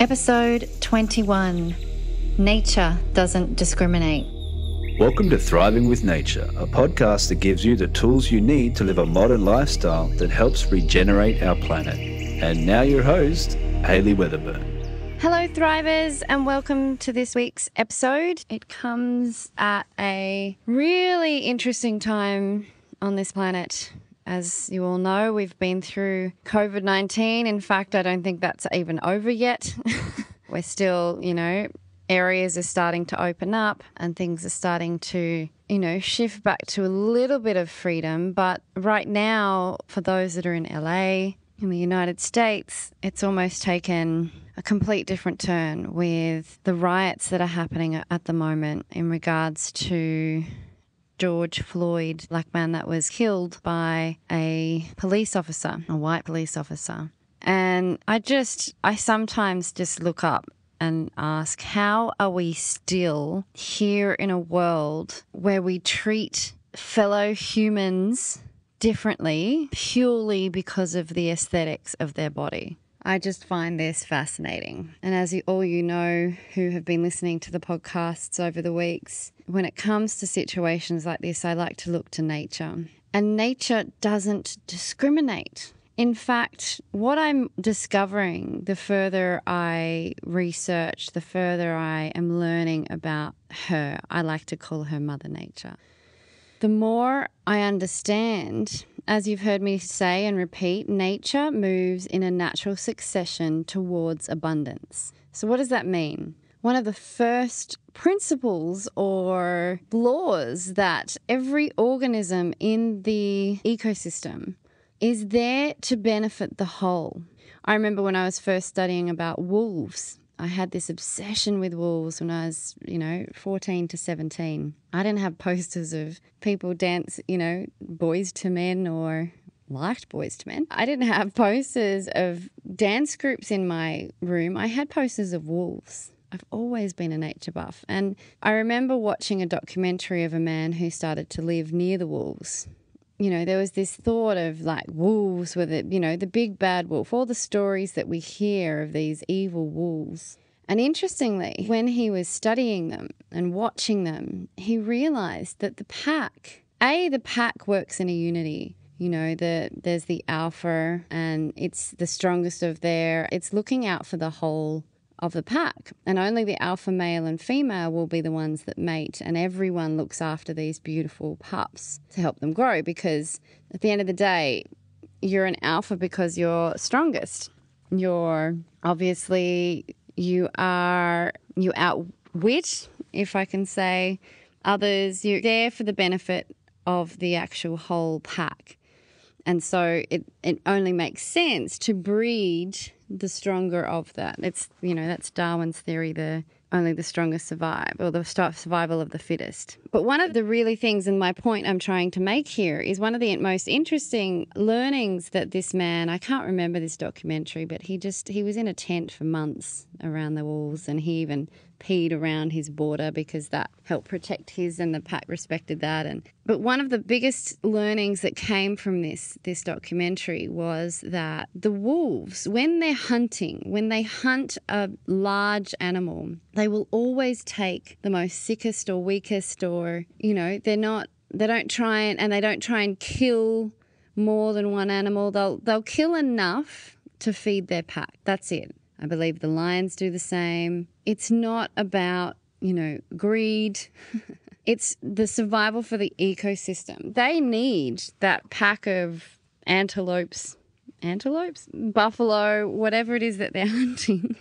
Episode 21, Nature Doesn't Discriminate. Welcome to Thriving with Nature, a podcast that gives you the tools you need to live a modern lifestyle that helps regenerate our planet. And now your host, Hayley Weatherburn. Hello Thrivers, and welcome to this week's episode. It comes at a really interesting time on this planet. As you all know, we've been through COVID-19. In fact, I don't think that's even over yet. We're still, areas are starting to open up and things are starting to, shift back to a little bit of freedom. But right now, for those that are in LA, in the United States, it's almost taken a complete different turn with the riots that are happening at the moment in regards to George Floyd, black man that was killed by a police officer, a white police officer. And I sometimes just look up and ask, how are we still here in a world where we treat fellow humans differently purely because of the aesthetics of their body? I just find this fascinating. And as all you know who have been listening to the podcasts over the weeks, when it comes to situations like this, I like to look to nature. And nature doesn't discriminate. In fact, what I'm discovering, the further I research, the further I am learning about her, I like to call her Mother Nature, the more I understand. As you've heard me say and repeat, nature moves in a natural succession towards abundance. So what does that mean? One of the first principles or laws that every organism in the ecosystem is there to benefit the whole. I remember when I was first studying about wolves, I had this obsession with wolves when I was, 14 to 17. I didn't have posters of people dance, boys to men or liked boys to men. I didn't have posters of dance groups in my room. I had posters of wolves. I've always been a nature buff. And I remember watching a documentary of a man who started to live near the wolves. There was this thought of like wolves were the big bad wolf, all the stories that we hear of these evil wolves. And interestingly, when he was studying them and watching them, he realized that the pack works in a unity. There's the alpha and it's the strongest of it's looking out for the whole of the pack, and only the alpha male and female will be the ones that mate, and everyone looks after these beautiful pups to help them grow, because at the end of the day, you're an alpha because you're strongest. You outwit, if I can say, others. You're there for the benefit of the actual whole pack. And so it only makes sense to breed the stronger of that. It's, that's Darwin's theory, only the strongest survive, or the survival of the fittest. But one of the really things, and my point I'm trying to make here, is one of the most interesting learnings that this man, I can't remember this documentary, but he was in a tent for months around the wolves, and he even peed around his border because that helped protect his, and the pack respected that. But one of the biggest learnings that came from this documentary was that the wolves, when they hunt a large animal, they will always take the most sickest or weakest, or they don't try and kill more than one animal. They'll kill enough to feed their pack. That's it. I believe the lions do the same. It's not about, greed. It's the survival for the ecosystem. They need that pack of antelopes, buffalo, whatever it is that they're hunting.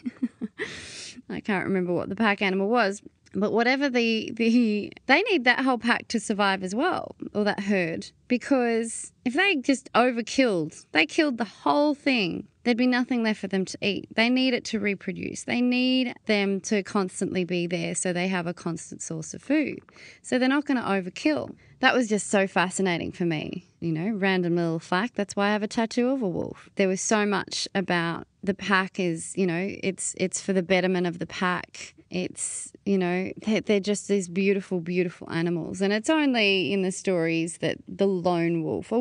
I can't remember what the pack animal was. But whatever they need that whole pack to survive as well, or that herd. Because if they just they killed the whole thing, there'd be nothing left for them to eat. They need it to reproduce. They need them to constantly be there so they have a constant source of food. So they're not going to overkill. That was just so fascinating for me. Random little fact. That's why I have a tattoo of a wolf. There was so much about the pack is, it's for the betterment of the pack. It's, they're just these beautiful, beautiful animals. And it's only in the stories that the lone wolf,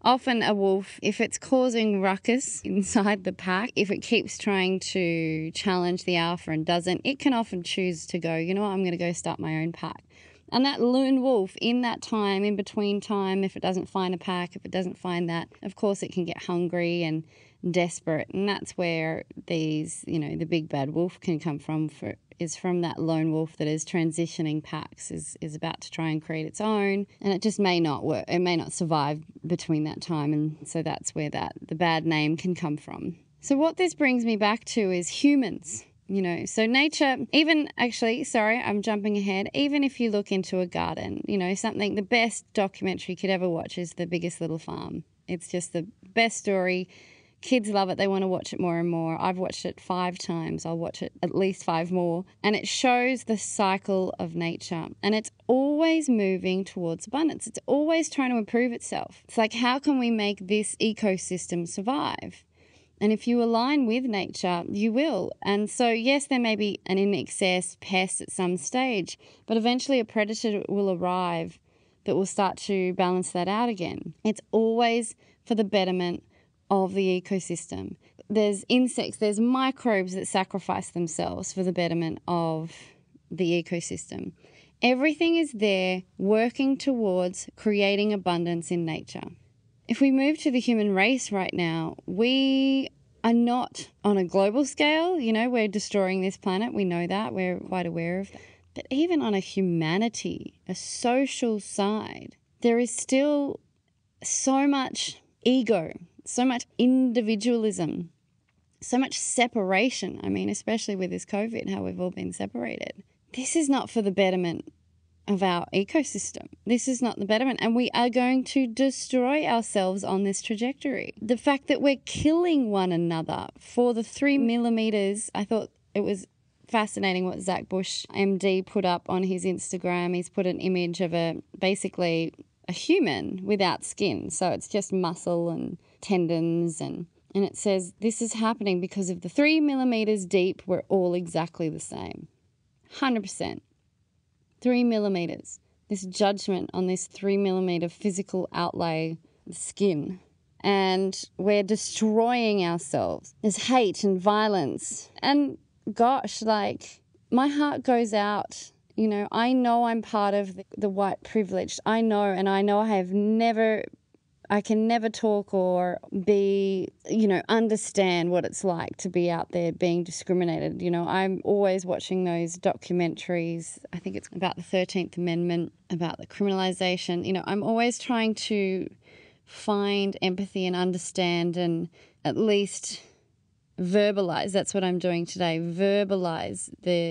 often a wolf, if it's causing ruckus inside the pack, if it keeps trying to challenge the alpha and doesn't, it can often choose to go, you know what, I'm going to go start my own pack. And that lone wolf, in that time, in between time, if it doesn't find a pack, if it doesn't find that, of course it can get hungry and desperate. And that's where these, the big bad wolf can come from, is from that lone wolf that is transitioning packs, is about to try and create its own. And it just may not work. It may not survive between that time. And so that's where the bad name can come from. So what this brings me back to is humans. So nature, I'm jumping ahead. Even if you look into a garden, the best documentary you could ever watch is The Biggest Little Farm. It's just the best story. Kids love it. They want to watch it more and more. I've watched it 5 times. I'll watch it at least 5 more. And it shows the cycle of nature. And it's always moving towards abundance. It's always trying to improve itself. It's like, how can we make this ecosystem survive? And if you align with nature, you will. And so, yes, there may be an in excess pest at some stage, but eventually a predator will arrive that will start to balance that out again. It's always for the betterment of the ecosystem. There's insects, there's microbes that sacrifice themselves for the betterment of the ecosystem. Everything is there working towards creating abundance in nature. If we move to the human race right now, we are not on a global scale. We're destroying this planet. We know that. We're quite aware of that. But even on a humanity, a social side, there is still so much ego, so much individualism, so much separation. Especially with this COVID, how we've all been separated. This is not for the betterment of our ecosystem. This is not the betterment, and we are going to destroy ourselves on this trajectory. The fact that we're killing one another for the 3 millimeters, I thought it was fascinating what Zach Bush, MD, put up on his Instagram. He's put an image of basically a human without skin. So it's just muscle and tendons, and it says this is happening because of the 3 millimeters deep, we're all exactly the same. 100%. 3 millimeters. This judgment on this 3 millimeter physical outlay of skin. And we're destroying ourselves. There's hate and violence. And gosh, my heart goes out. I know I'm part of the white privileged. I know I can never talk or be, understand what it's like to be out there being discriminated. I'm always watching those documentaries. I think it's about the 13th Amendment, about the criminalisation. I'm always trying to find empathy and understand and at least verbalise. That's what I'm doing today, verbalise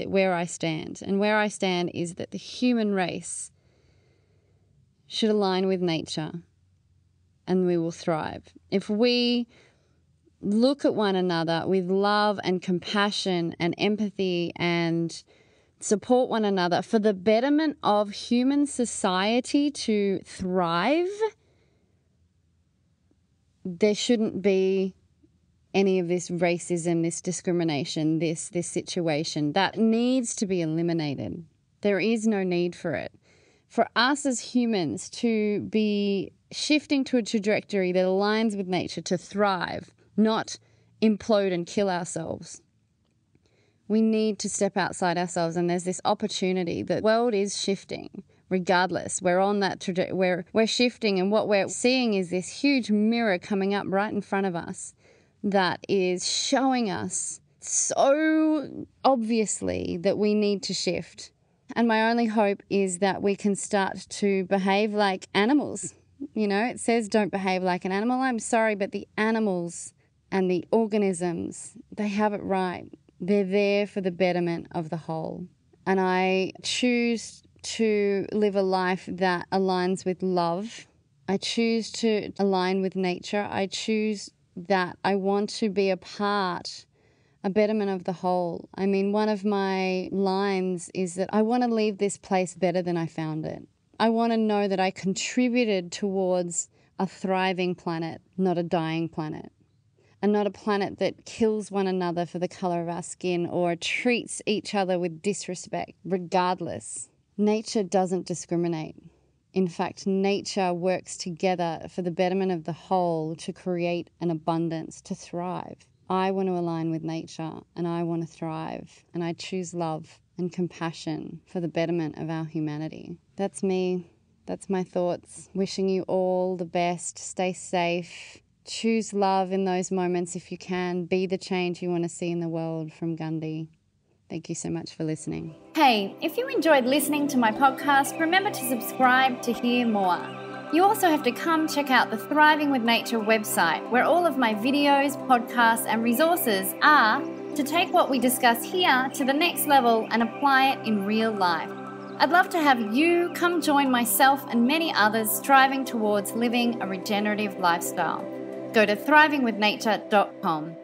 where I stand. And where I stand is that the human race should align with nature, and we will thrive. If we look at one another with love and compassion and empathy and support one another for the betterment of human society to thrive, there shouldn't be any of this racism, this discrimination, this situation. That needs to be eliminated. There is no need for it. For us as humans to be shifting to a trajectory that aligns with nature to thrive, not implode and kill ourselves. We need to step outside ourselves, and there's this opportunity. The world is shifting regardless. We're on that trajectory. We're shifting, and what we're seeing is this huge mirror coming up right in front of us that is showing us so obviously that we need to shift. And my only hope is that we can start to behave like animals. It says don't behave like an animal. I'm sorry, but the animals and the organisms, they have it right. They're there for the betterment of the whole. And I choose to live a life that aligns with love. I choose to align with nature. I choose that I want to be a betterment of the whole. One of my lines is that I want to leave this place better than I found it. I want to know that I contributed towards a thriving planet, not a dying planet. and not a planet that kills one another for the colour of our skin or treats each other with disrespect, regardless. Nature doesn't discriminate. In fact, nature works together for the betterment of the whole to create an abundance, to thrive. I want to align with nature and I want to thrive, and I choose love and compassion for the betterment of our humanity. That's me. That's my thoughts. Wishing you all the best. Stay safe. Choose love in those moments if you can. Be the change you want to see in the world. From Gandhi. Thank you so much for listening. Hey, if you enjoyed listening to my podcast, remember to subscribe to hear more. You also have to come check out the Thriving with Nature website, where all of my videos, podcasts, and resources are to take what we discuss here to the next level and apply it in real life. I'd love to have you come join myself and many others striving towards living a regenerative lifestyle. Go to thrivingwithnature.com.